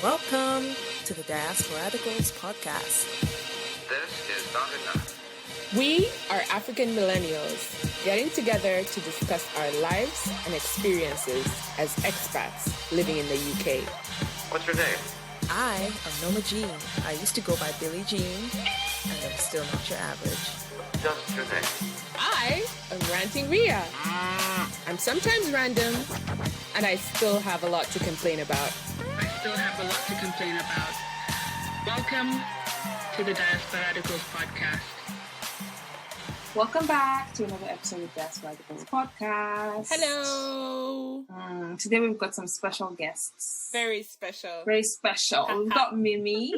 Welcome to the Diasporadicals podcast. This is Dai-dai. We are African millennials getting together to discuss our lives and experiences as expats living in the UK. What's your name? I am Noma Jean. I used to go by Billie Jean, and I'm still not your average. Just your name. I am Ranting Ria. I'm sometimes random, and I still have a lot to complain about. Welcome to the Diasporadicals podcast. Welcome back to another episode of Diasporadicals podcast. Hello. Today we've got some special guests. Very special. Very special. We've got Mimi.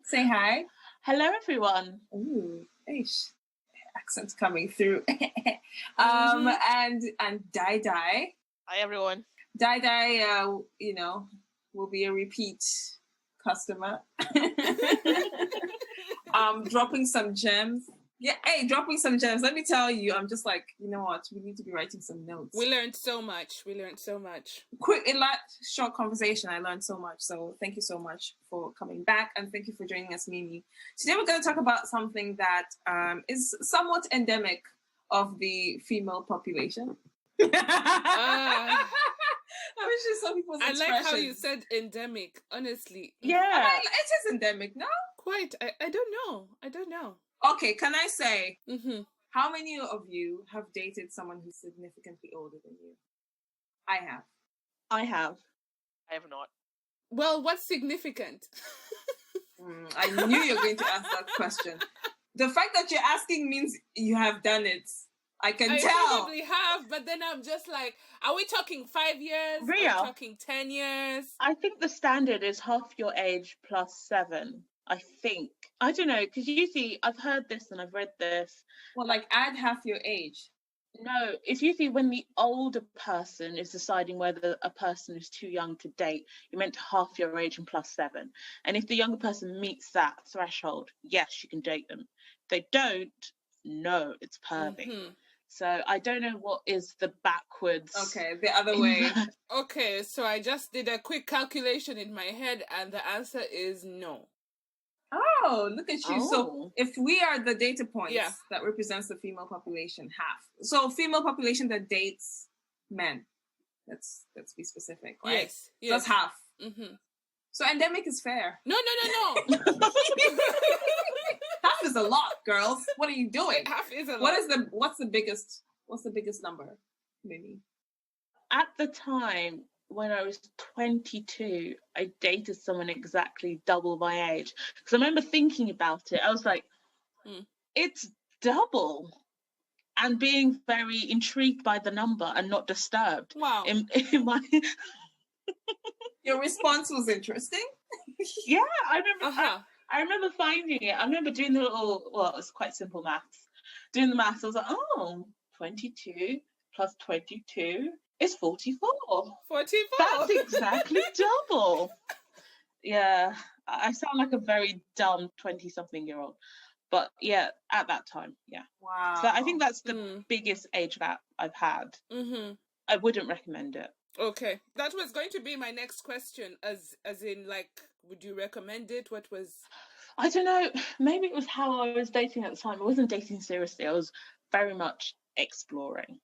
Say hi. Hello, everyone. Ooh, ish. Accent's coming through. And Dai-dai. Hi, everyone. Dai-dai, will be a repeat customer. Dropping some gems. Yeah, hey, dropping some gems. Let me tell you, I'm just like, you know what? We need to be writing some notes. We learned so much. Quick, in that short conversation, I learned so much. So thank you so much for coming back, and thank you for joining us, Mimi. Today we're going to talk about something that is somewhat endemic of the female population. I'm sure some people's I expressions. like how you said endemic, honestly. Yeah. It is endemic, no? Quite. I don't know. Okay, can I say, how many of you have dated someone who's significantly older than you? I have. I have not. Well, what's significant? I knew you were going to ask that question. The fact that you're asking means you have done it. I tell. I probably have, but then I'm just like, are we talking 5 years? Real? Are we talking 10 years? I think the standard is half your age plus 7. I think. I don't know, because usually I've heard this and I've read this. Well, like add half your age. No, it's usually when the older person is deciding whether a person is too young to date, you're meant to half your age and plus 7. And if the younger person meets that threshold, yes, you can date them. If they don't, no, it's pervy. Mm-hmm. So I don't know what is the backwards. Okay, the other way. Okay, so I just did a quick calculation in my head, and the answer is no. Oh, look at you. Oh. So if we are the data points that represents the female population, half. So female population that dates men. Let's be specific, right? Yes. That's half. Mm-hmm. So endemic is fair. No. Half is a lot, girls. What are you doing? Half is a lot. What's the biggest number, Mimi? At the time when I was 22, I dated someone exactly double my age. Because I remember thinking about it. I was like, it's double. And being very intrigued by the number and not disturbed. Wow. In my... Your response was interesting. Yeah, I remember. Uh-huh. I remember finding it. I remember doing the little, well, it was quite simple maths. Doing the maths, I was like, 22 plus 22 is 44. 44. That's exactly double. Yeah, I sound like a very dumb 20-something-year-old. But yeah, at that time, yeah. Wow. So I think that's the biggest age gap I've had. Mm-hmm. I wouldn't recommend it. Okay. That was going to be my next question, as in, like, would you recommend it? What was... I don't know. Maybe it was how I was dating at the time. I wasn't dating seriously. I was very much exploring.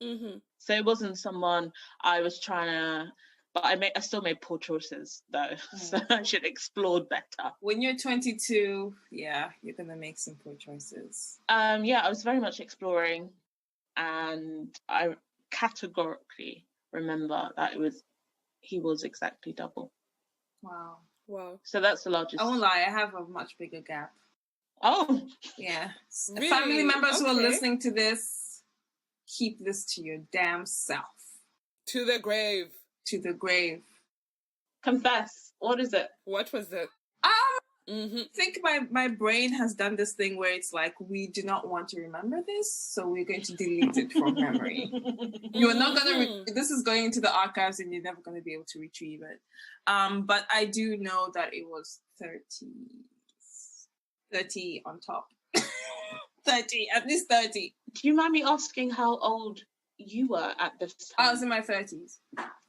Mm-hmm. So it wasn't someone I was trying to... But I still made poor choices, though. So I should have explored better. When you're 22, yeah, you're going to make some poor choices. Yeah, I was very much exploring. And I categorically remember that he was exactly double. Wow. So that's the largest. I won't lie, I have a much bigger gap. Oh. Yeah. Really? Family members who are Okay. listening to this, keep this to your damn self. To the grave. To the grave. Confess. What is it? What was it? I think my brain has done this thing where it's like, we do not want to remember this, so we're going to delete it from memory. You're not going to, this is going into the archives and you're never going to be able to retrieve it. But I do know that it was 30 on top. 30, at least 30. Do you mind me asking how old you were at this time? I was in my 30s.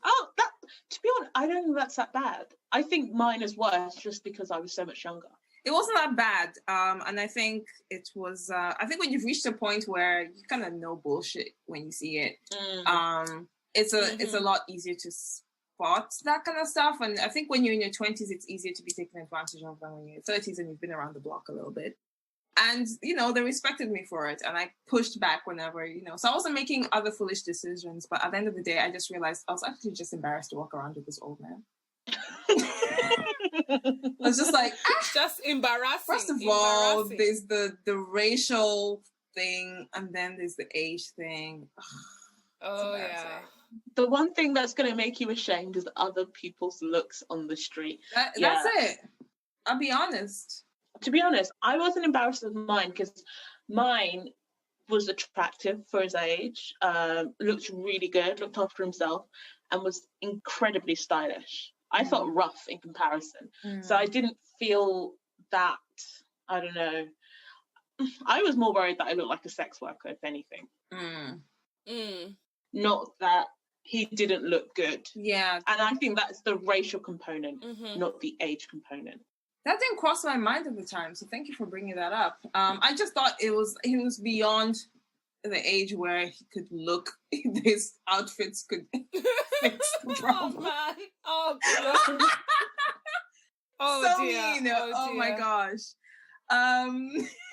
Oh, that, to be be honest, I don't think that's that bad. I think mine is worse just because I was so much younger. It wasn't that bad. And I think it was, I think when you've reached a point where you kind of know bullshit when you see it, it's a lot easier to spot that kind of stuff. And I think when you're in your 20s, it's easier to be taken advantage of than when you're in your 30s and you've been around the block a little bit. And, they respected me for it. And I pushed back whenever, So I wasn't making other foolish decisions. But at the end of the day, I just realized I was actually just embarrassed to walk around with this old man. I was just like, just embarrassing. First of all, there's the racial thing, and then there's the age thing. Oh, yeah. The one thing that's going to make you ashamed is other people's looks on the street. That's it. I'll be honest. To be honest, I wasn't embarrassed of mine because mine was attractive for his age, looked really good, looked after himself, and was incredibly stylish. I felt rough in comparison. So I didn't feel that, I don't know. I was more worried that I looked like a sex worker, if anything. Not that he didn't look good. Yeah. And I think that's the racial component, not the age component. That didn't cross my mind at the time, so thank you for bringing that up. I just thought he was beyond the age where he could look, his outfits could fix the problem. Oh, man. Oh, God. Oh, so dear. mean. Oh, my gosh.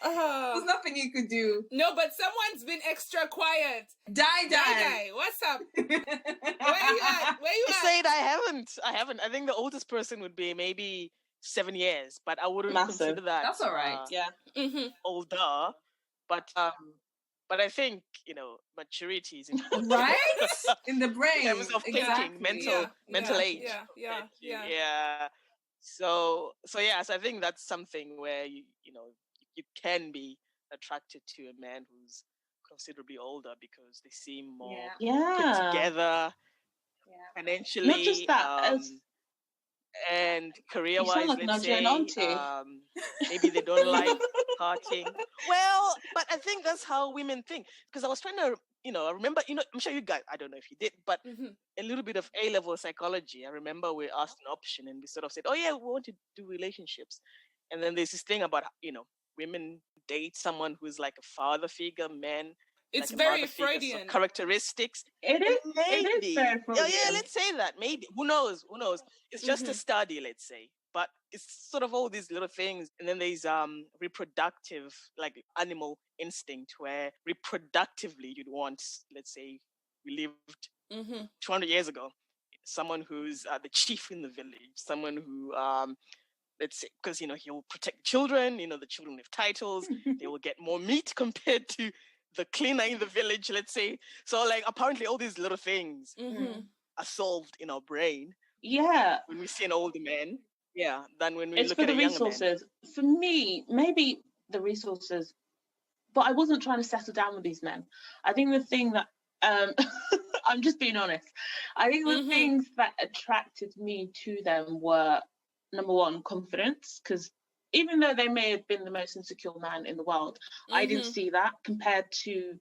There's nothing you could do. No, but someone's been extra quiet. Dai-dai. What's up? Where you at? I said I haven't. I think the oldest person would be maybe 7 years, but I wouldn't consider that. That's all right. Older, but I think maturity is important. Right? In the brain. In terms of thinking, mental age. Yeah. So I think that's something where you can be attracted to a man who's considerably older because they seem more put together financially. Not just that, and career-wise, like let's say, maybe they don't like partying. Well, but I think that's how women think. Because I was trying to, I remember, I'm sure you guys, I don't know if you did, but a little bit of A-level psychology. I remember we asked an option and we sort of said, oh yeah, we want to do relationships. And then there's this thing about, women date someone who's like a father figure, men. It's like very Freudian. Characteristics. It is. Maybe. It is very Freudian. Yeah, let's say that. Maybe. Who knows? It's just a study, let's say. But it's sort of all these little things. And then there's reproductive, like animal instinct, where reproductively you'd want, let's say, we lived 200 years ago, someone who's the chief in the village, someone who let's say, because he'll protect children, the children have titles, they will get more meat compared to the cleaner in the village, let's say. So like apparently all these little things are solved in our brain. Yeah. When we see an older man, than when we it's look for at the a younger resources. man. For me, maybe the resources, but I wasn't trying to settle down with these men. I think the thing that I'm just being honest. I think the things that attracted me to them were, number one, confidence, because even though they may have been the most insecure man in the world, I didn't see that compared to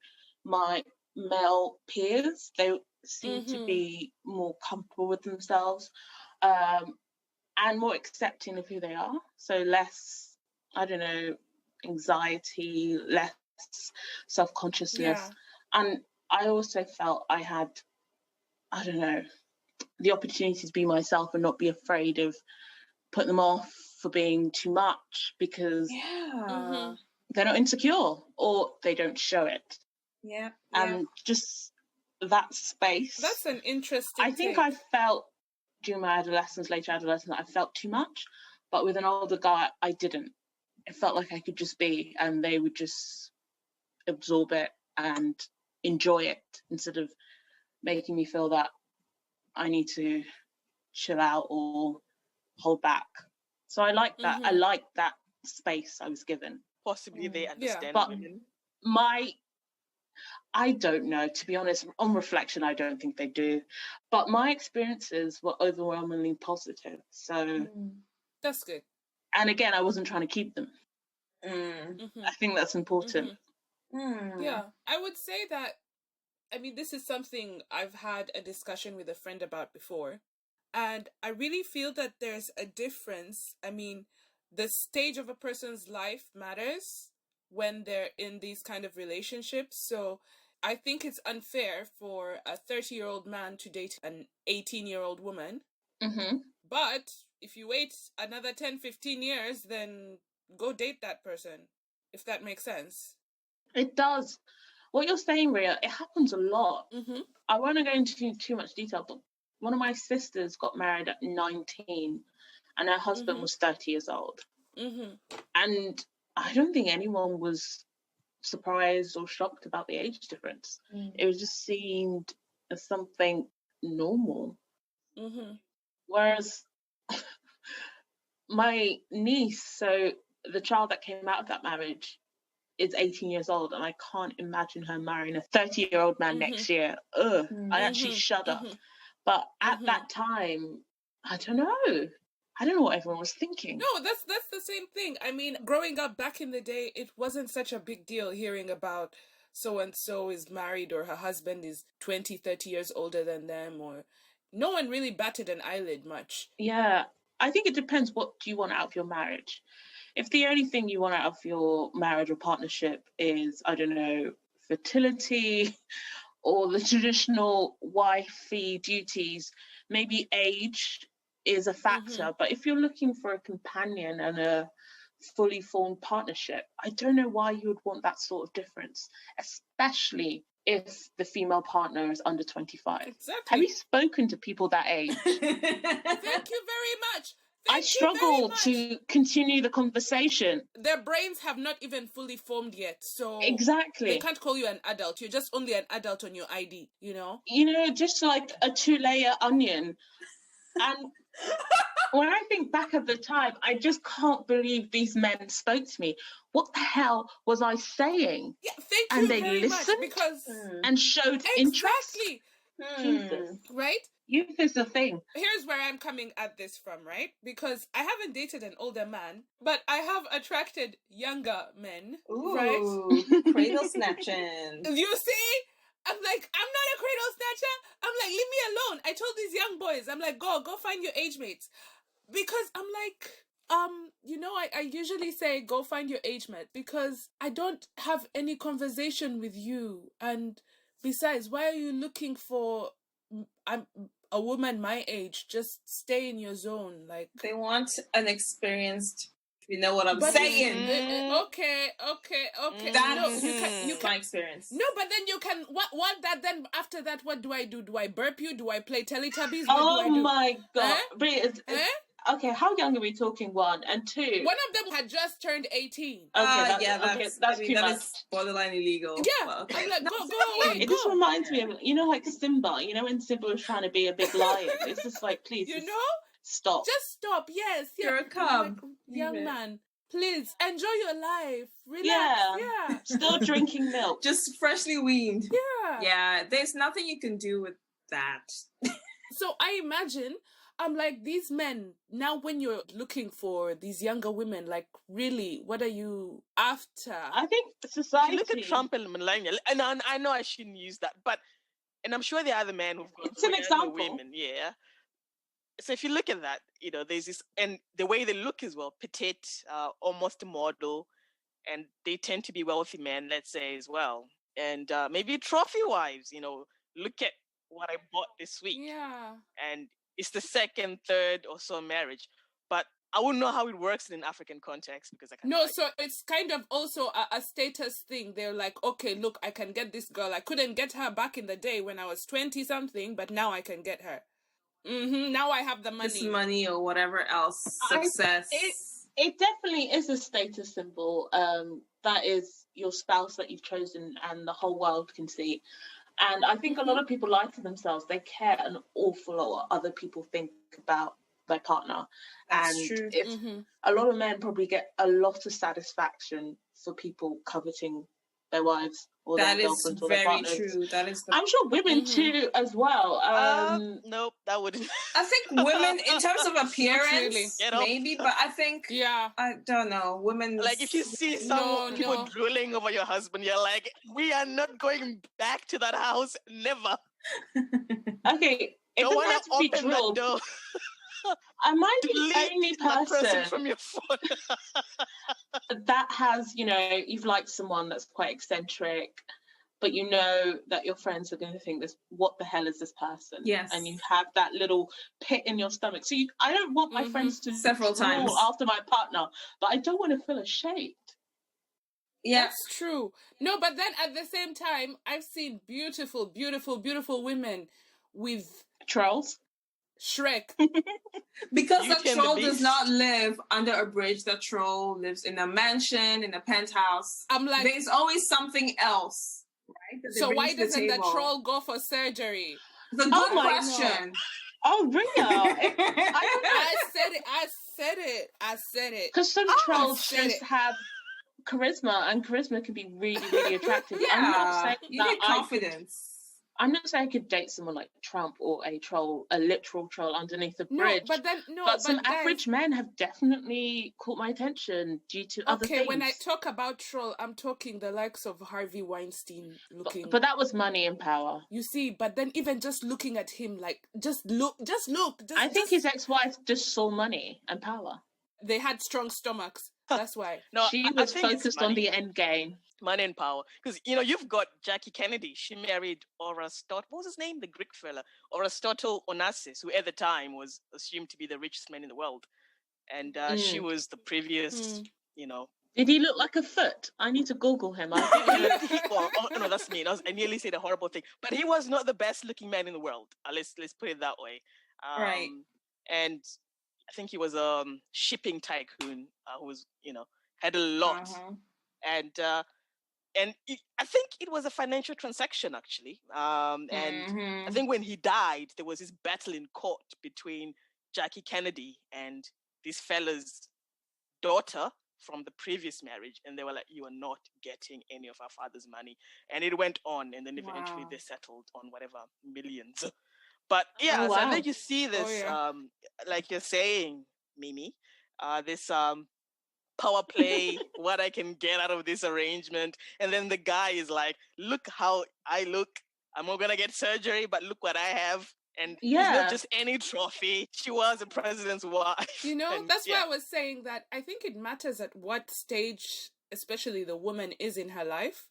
my male peers. They seem to be more comfortable with themselves and more accepting of who they are. So less, I don't know, anxiety, less self-consciousness. Yeah. And I also felt I had, I don't know, the opportunity to be myself and not be afraid of putting them off for being too much because they're not insecure or they don't show it. Yeah. And just that space. That's an interesting I think I felt during my adolescence, later adolescence, I felt too much. But with an older guy, I didn't. It felt like I could just be and they would just absorb it and enjoy it instead of making me feel that I need to chill out or hold back. So I like that. I like that space I was given. Possibly they understand women. I don't know, to be honest. On reflection, I don't think they do. But my experiences were overwhelmingly positive. So that's good. And again, I wasn't trying to keep them. I think that's important. Yeah, I would say that, I mean, this is something I've had a discussion with a friend about before. And I really feel that there's a difference. I mean, the stage of a person's life matters when they're in these kind of relationships. So I think it's unfair for a 30-year-old man to date an 18-year-old woman. Mm-hmm. But if you wait another 10, 15 years, then go date that person, if that makes sense. It does. What you're saying, Ria, it happens a lot. Mm-hmm. I won't go into too much detail, but one of my sisters got married at 19 and her husband was 30 years old. Mm-hmm. And I don't think anyone was surprised or shocked about the age difference. It was just seen as something normal. Mm-hmm. Whereas my niece, so the child that came out of that marriage, is 18 years old, and I can't imagine her marrying a 30-year-old man next year. Ugh, I actually shudder. But at that time, I don't know. I don't know what everyone was thinking. No, that's the same thing. I mean, growing up back in the day, it wasn't such a big deal hearing about so-and-so is married or her husband is 20, 30 years older than them, or no one really batted an eyelid much. Yeah, I think it depends what do you want out of your marriage. If the only thing you want out of your marriage or partnership is, I don't know, fertility or the traditional wifey duties, maybe age is a factor. But if you're looking for a companion and a fully formed partnership, I don't know why you would want that sort of difference, especially if the female partner is under 25. Exactly. Have you spoken to people that age? Thank you very much. I struggle to continue the conversation. Their brains have not even fully formed yet, so exactly they can't call you an adult. You're just only an adult on your ID, you know? You know, just like a 2-layer onion. And when I think back at the time, I just can't believe these men spoke to me. What the hell was I saying? Yeah, thank you and they very listened much because and showed interest. Jesus. Right? Youth is the thing. Here's where I'm coming at this from, right? Because I haven't dated an older man, but I have attracted younger men. Ooh, right? Cradle snatching. You see? I'm like, I'm not a cradle snatcher. I'm like, leave me alone. I told these young boys, I'm like, go find your age mates. Because I'm like, you know, I usually say go find your age mate because I don't have any conversation with you. And besides, why are you looking for a woman my age? Just stay in your zone. Like, they want an experienced, you know what I'm saying. Okay. That's you can my experience. No, but then you can what that then after that, what do I do? Do I burp you? Do I play Teletubbies? What oh do I do? My god. Okay, how young are we talking? 1 and 2? One of them had just turned 18. Okay, that's too much. Is borderline illegal. Yeah, okay. I'm like, go away. It just reminds me of, you know, like Simba. You know when Simba was trying to be a big lion? It's just like, please, you know, stop. Just stop. Yes, you're a cub, like, young man. Please enjoy your life. Relax. Yeah. Still drinking milk. Just freshly weaned. Yeah. There's nothing you can do with that. So I imagine, I'm like, these men, now when you're looking for these younger women, like, really, what are you after? I think society... If you look at Trump and millennial, and I know I shouldn't use that, but, and I'm sure there are other men who've got it's an example. Women, yeah. So if you look at that, you know, there's this, and the way they look as well, petite, almost a model, and they tend to be wealthy men, let's say, as well. And maybe trophy wives, you know, look at what I bought this week. Yeah. And it's the second, third or so marriage. But I wouldn't know how it works in an African context because I can't. No, so it's kind of also a status thing. They're like, okay, look, I can get this girl. I couldn't get her back in the day when I was 20-something, but now I can get her. Now I have the money. This money or whatever else. Success. It definitely is a status symbol. That is your spouse that you've chosen and the whole world can see. And I think a lot of people lie to themselves. They care an awful lot what other people think about their partner. That's and true. If a lot of men probably get a lot of satisfaction for people coveting their wives or their girlfriends or their partners. That is very true. That is. I'm sure women too as well. Nope, that wouldn't. I think women, in terms of appearance, maybe, but I think I don't know. Women, like if you see some people drooling over your husband, you're like, we are not going back to that house. Never. Okay, it doesn't have to be drool. Am I the delete only that person person from your phone. that has, you've liked someone that's quite eccentric, but you know that your friends are going to think this, what the hell is this person? Yes. And you have that little pit in your stomach. So I don't want my friends to Several times drool after my partner, but I don't want to feel ashamed. Yeah. That's true. No, but then at the same time, I've seen beautiful, beautiful, beautiful women with Trolls. Shrek. Because Beauty the and the troll does Beast. not live under a bridge. The troll lives in a mansion, in a penthouse. I'm like, There's always something else, right? that they so bring why to the doesn't the table. troll go for surgery? It's a good Oh my question. Oh, Ria. I said it. Because some trolls said just it. have charisma, and charisma can be really, really attractive. Yeah, I'm not saying you that need confidence. I'm not saying I could date someone like Trump or a literal troll underneath a bridge. But some average men have definitely caught my attention due to other things. Okay, when I talk about troll, I'm talking the likes of Harvey Weinstein looking. But that was money and power. You see, but then even just looking at him, like, just look. I think his ex-wife just saw money and power. They had strong stomachs. That's why. No, She I was think it's focused on the end game. money and power. Because, you've got Jackie Kennedy. She married Aristotle. What was his name? The Greek fella. Aristotle Onassis, who at the time was assumed to be the richest man in the world. And she was the previous, Did he look like a foot? I need to Google him. no, that's mean. I nearly said a horrible thing. But he was not the best looking man in the world. Let's put it that way. Right. And I think he was a shipping tycoon who was, had a lot. And I think it was a financial transaction, actually. And I think when he died, there was this battle in court between Jackie Kennedy and this fella's daughter from the previous marriage. And they were like, you are not getting any of our father's money. And it went on. And then eventually they settled on whatever millions. But yeah, so I think you see this, like you're saying, Mimi, this power play, what I can get out of this arrangement. And then the guy is like, look how I look. I'm not going to get surgery, but look what I have. And it's not just any trophy. She was the president's wife. That's why I was saying that I think it matters at what stage, especially the woman is in her life.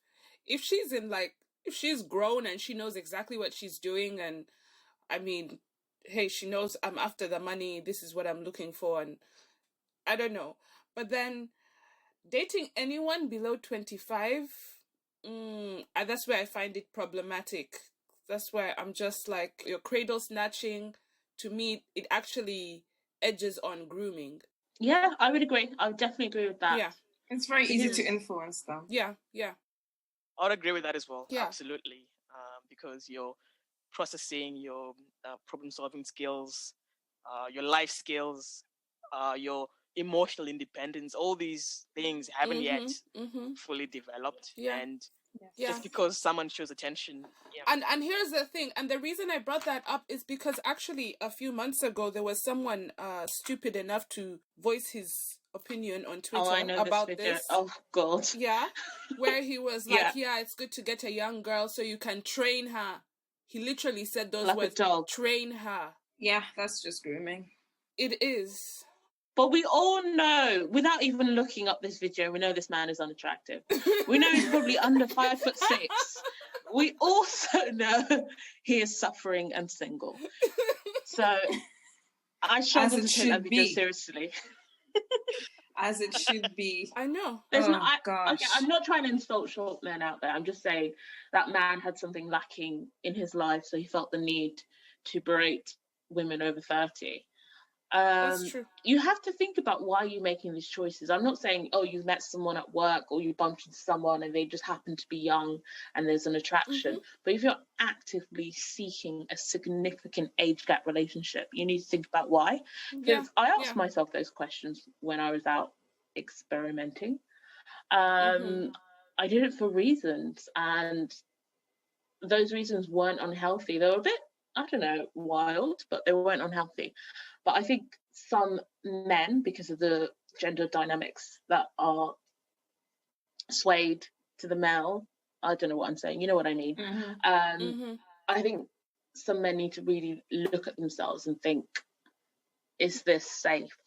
If she's if she's grown and she knows exactly what she's doing, and I mean, hey, she knows I'm after the money, this is what I'm looking for, and I don't know. But then dating anyone below 25, that's where I find it problematic. That's where I'm just like, your cradle snatching, to me, it actually edges on grooming. Yeah, I would agree. I would definitely agree with that. Yeah. It's very easy to influence them. Yeah. I would agree with that as well. Yeah. Absolutely. Because you're processing your problem-solving skills, your life skills, your emotional independence, all these things haven't yet fully developed. Yeah. And just because someone shows attention. Yeah. And here's the thing, and the reason I brought that up is because actually a few months ago there was someone stupid enough to voice his opinion on Twitter about this. Oh God. Yeah. Where he was like, it's good to get a young girl so you can train her. He literally said those words, train her. Yeah, that's just grooming. It is. But we all know, without even looking up this video, we know this man is unattractive. We know he's probably under 5'6". We also know he is suffering and single. So I struggle to take that video seriously. As it should be. I know. Gosh. Okay, I'm not trying to insult short men out there. I'm just saying that man had something lacking in his life, so he felt the need to berate women over 30. That's true. You have to think about why you're making these choices. I'm not saying, you've met someone at work or you bumped into someone and they just happen to be young and there's an attraction. But if you're actively seeking a significant age gap relationship, you need to think about why. Because I asked myself those questions when I was out experimenting. I did it for reasons, and those reasons weren't unhealthy. They were a bit, I don't know, wild, but they weren't unhealthy. But I think some men, because of the gender dynamics that are swayed to the male, I don't know what I'm saying, you know what I mean? I think some men need to really look at themselves and think, is this safe?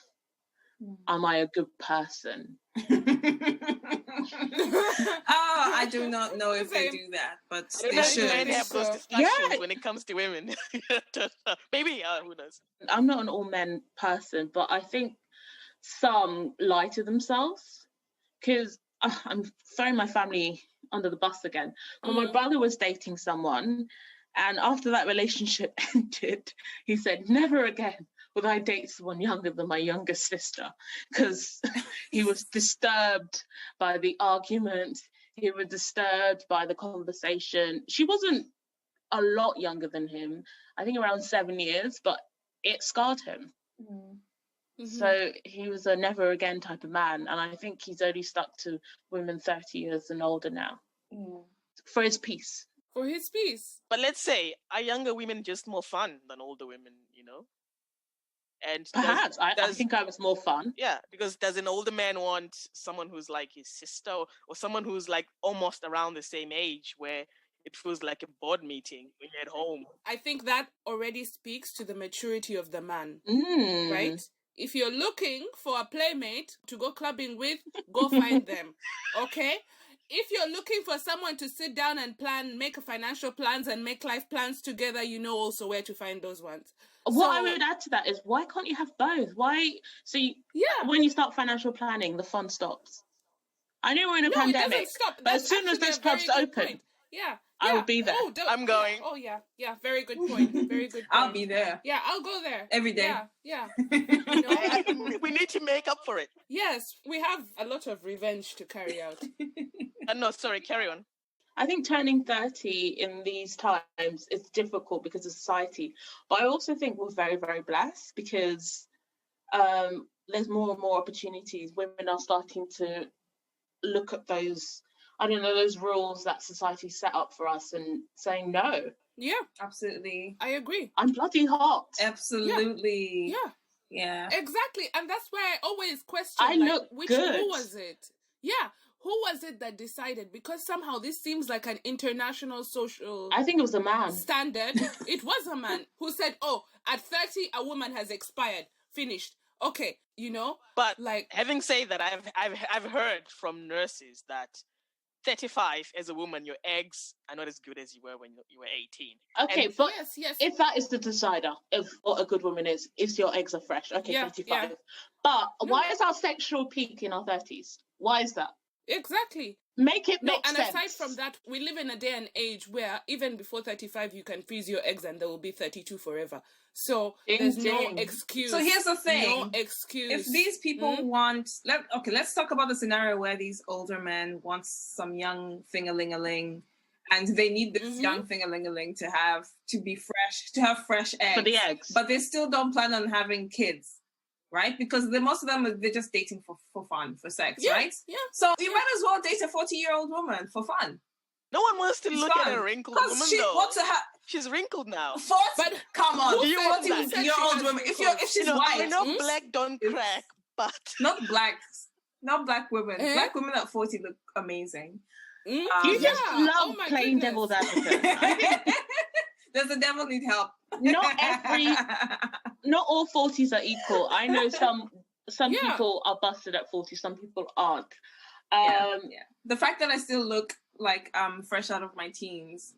Am I a good person? I do not know if they do that, but I don't they know if should. men have those discussions when it comes to women. Maybe, who knows? I'm not an all men person, but I think some lie to themselves, because I'm throwing my family under the bus again. When my brother was dating someone, and after that relationship ended, he said, never again would I date someone younger than my younger sister, because he was disturbed by the argument. He was disturbed by the conversation. She wasn't a lot younger than him, I think around 7 years, but it scarred him. So he was a never again type of man, and I think he's only stuck to women 30 years and older now for his peace. For his peace. But let's say, are younger women just more fun than older women, you know? And perhaps I think I was more fun. Yeah, because does an older man want someone who's like his sister, or someone who's like almost around the same age, where it feels like a board meeting when you're at home? I think that already speaks to the maturity of the man, right? If you're looking for a playmate to go clubbing with, go find them, okay? If you're looking for someone to sit down and plan, make financial plans and make life plans together, you know also where to find those ones. What I would add to that is, why can't you have both? When you start financial planning, the fun stops. I know we're in a pandemic, it doesn't stop. But as soon as those clubs open, I will be there. I'm going. Yeah, very good point. Very good point. I'll be there. Yeah, I'll go there. Every day. Yeah. We need to make up for it. Yes, we have a lot of revenge to carry out. No, sorry, carry on. I think turning 30 in these times is difficult because of society. But I also think we're very, very blessed because there's more and more opportunities. Women are starting to look at those, those rules that society set up for us and saying no. Yeah. Absolutely. I agree. I'm bloody hot. Absolutely. Yeah. Exactly. And that's why I always question, who was it? Yeah. Who was it that decided? Because somehow this seems like an international social... I think it was a man. ...standard. It was a man who said, at 30, a woman has expired. Finished. Okay, But having said that, I've heard from nurses that 35 as a woman, your eggs are not as good as you were when you were 18. Okay, but if that is the decider of what a good woman is your eggs are fresh. Okay, 35. Yeah. But why is our sexual peak in our 30s? Why is that? Exactly. Make it make sense. And aside from that, we live in a day and age where even before 35, you can freeze your eggs and they will be 32 forever. So there's no excuse. So here's the thing. No excuse. If these people let's talk about the scenario where these older men want some young thing-a-ling-a-ling, and they need this young thing-a-ling-a-ling to be fresh, to have fresh eggs. For the eggs. But they still don't plan on having kids. Right? Because most of them, they're just dating for fun, for sex, right? Yeah. So you might as well date a 40-year-old woman for fun. No one wants to look at a wrinkled woman, though. She's wrinkled now. 40? But come on. 40-year-old woman. If she's white. I know black don't crack, but... Not black women. Black women at 40 look amazing. You just love playing devil's advocate. Does the devil need help? Not all 40s are equal. I know some people are busted at 40, some people aren't. The fact that I still look like I'm fresh out of my teens.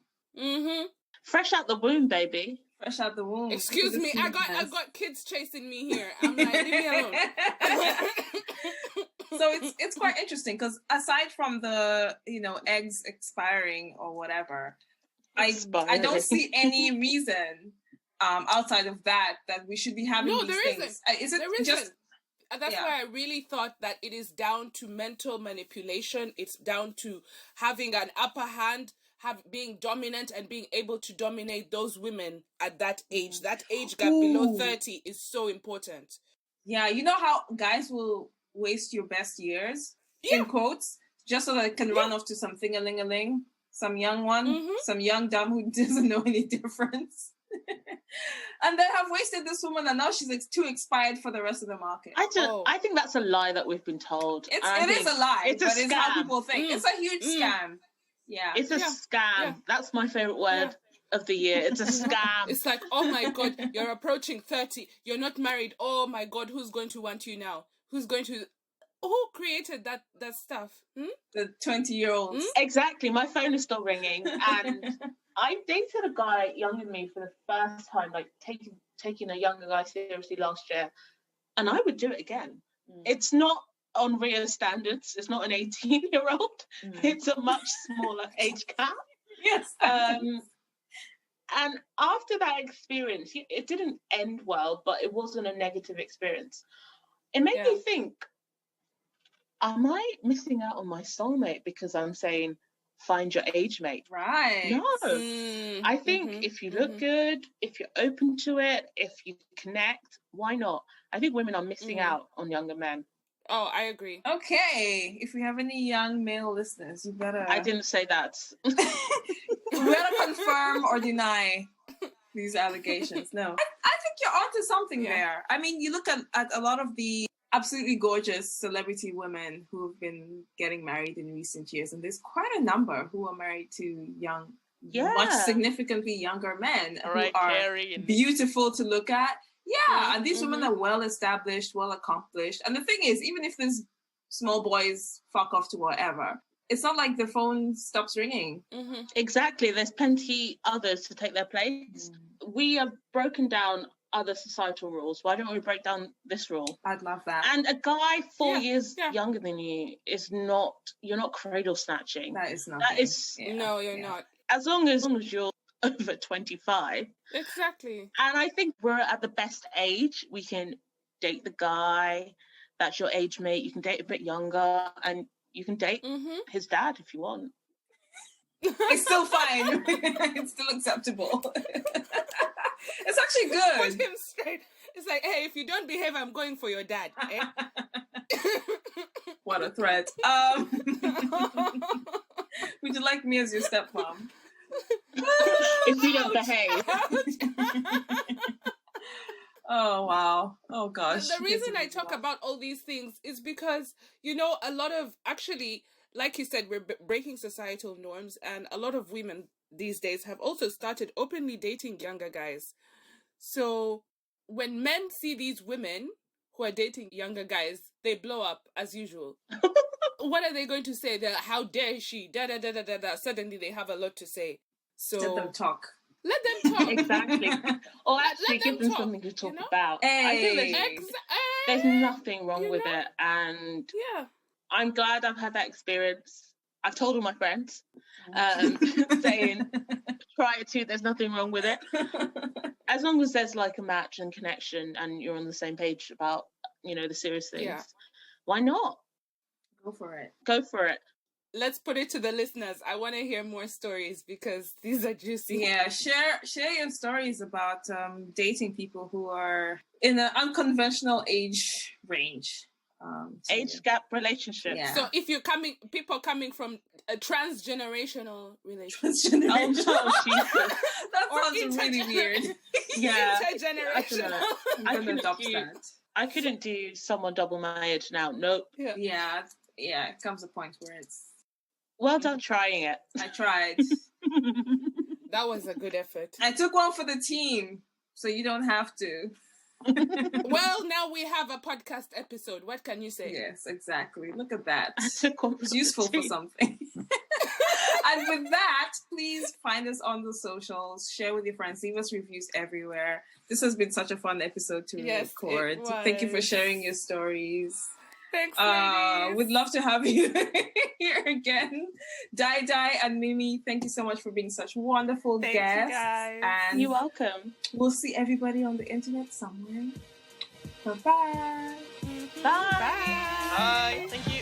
Fresh out the womb, baby. Fresh out the womb. Excuse me, I got kids chasing me here. I'm like, leave me alone. So it's quite interesting because aside from the eggs expiring or whatever, I don't see any reason outside of that we should be having these things. That's why I really thought that it is down to mental manipulation. It's down to having an upper hand, being dominant and being able to dominate those women at that age. That age gap below 30 is so important. Yeah, you know how guys will waste your best years, in quotes, just so that they can run off to some thing-a-ling-a-ling. Some young one, some young dumb who doesn't know any difference. And they have wasted this woman and now she's too expired for the rest of the market. I think that's a lie that we've been told. It is a lie, but it's how people think. It's a huge scam. Yeah. It's a scam. Yeah. That's my favourite word. of the year. It's a scam. It's like, oh my God, you're approaching 30. You're not married. Oh my God, who's going to want you now? Who created that stuff? The 20-year-olds. Exactly. My phone is still ringing. And I dated a guy younger than me for the first time, like taking a younger guy seriously last year. And I would do it again. It's not on real standards. It's not an 18-year-old. It's a much smaller age gap. Yes. And after that experience, it didn't end well, but it wasn't a negative experience. It made me think, am I missing out on my soulmate because I'm saying, find your age mate? Right. No. I think if you look good, if you're open to it, if you connect, why not? I think women are missing out on younger men. Oh, I agree. Okay. If we have any young male listeners, you better... I didn't say that. You better confirm or deny these allegations. No. I think you're onto something there. I mean, you look at a lot of the absolutely gorgeous celebrity women who have been getting married in recent years, and there's quite a number who are married to much significantly younger men who are beautiful to look at. Yeah, and these women are well established, well accomplished. And the thing is, even if these small boys fuck off to whatever, it's not like the phone stops ringing. Exactly. There's plenty others to take their place. We have broken down other societal rules. Why don't we break down this rule? I'd love that. And a guy 4 years younger than you you're not cradle snatching. That is not. That is no, you're not. As long as you're over 25. Exactly. And I think we're at the best age. We can date the guy that's your age mate. You can date a bit younger, and you can date his dad if you want. It's still fine. It's still acceptable. It's actually good. Put him straight. It's like, hey, if you don't behave, I'm going for your dad. Eh? What a threat. Would you like me as your stepmom? If you don't behave. Oh, wow. Oh, gosh. The reason I talk about all these things is because, a lot of, actually, like you said, we're breaking societal norms, and a lot of women these days have also started openly dating younger guys. So when men see these women who are dating younger guys, they blow up as usual. What are they going to say? How dare she? Suddenly they have a lot to say. So let them talk. Let them talk. Exactly. Or actually give them something to talk about. Hey. I think there's nothing wrong with it. And I'm glad I've had that experience. I've told all my friends, saying, try it too, there's nothing wrong with it. As long as there's like a match and connection and you're on the same page about, the serious things, why not? Go for it. Go for it. Let's put it to the listeners. I want to hear more stories because these are juicy. Yeah, share your stories about dating people who are in an unconventional age range. Age gap relationship. Yeah. So if people coming from a transgenerational relationship. Oh, Jesus. That sounds really weird. Yeah. Intergenerational. I'm gonna adopt that. I couldn't do someone double marriage now. Nope. Yeah. It comes a point where it's... Well done trying it. I tried. That was a good effort. I took one for the team, so you don't have to. Well, now we have a podcast episode. What can you say? Yes, exactly. Look at that. It's useful for something. And with that, please find us on the socials, share with your friends, leave us reviews everywhere. This has been such a fun episode to record. Thank you for sharing your stories. Thanks, ladies. We'd love to have you here again. Dai-dai and Mimi, thank you so much for being such wonderful guests. Thank you, guys. And you're welcome. We'll see everybody on the internet somewhere. Bye-bye. Bye. Bye. Bye. Thank you.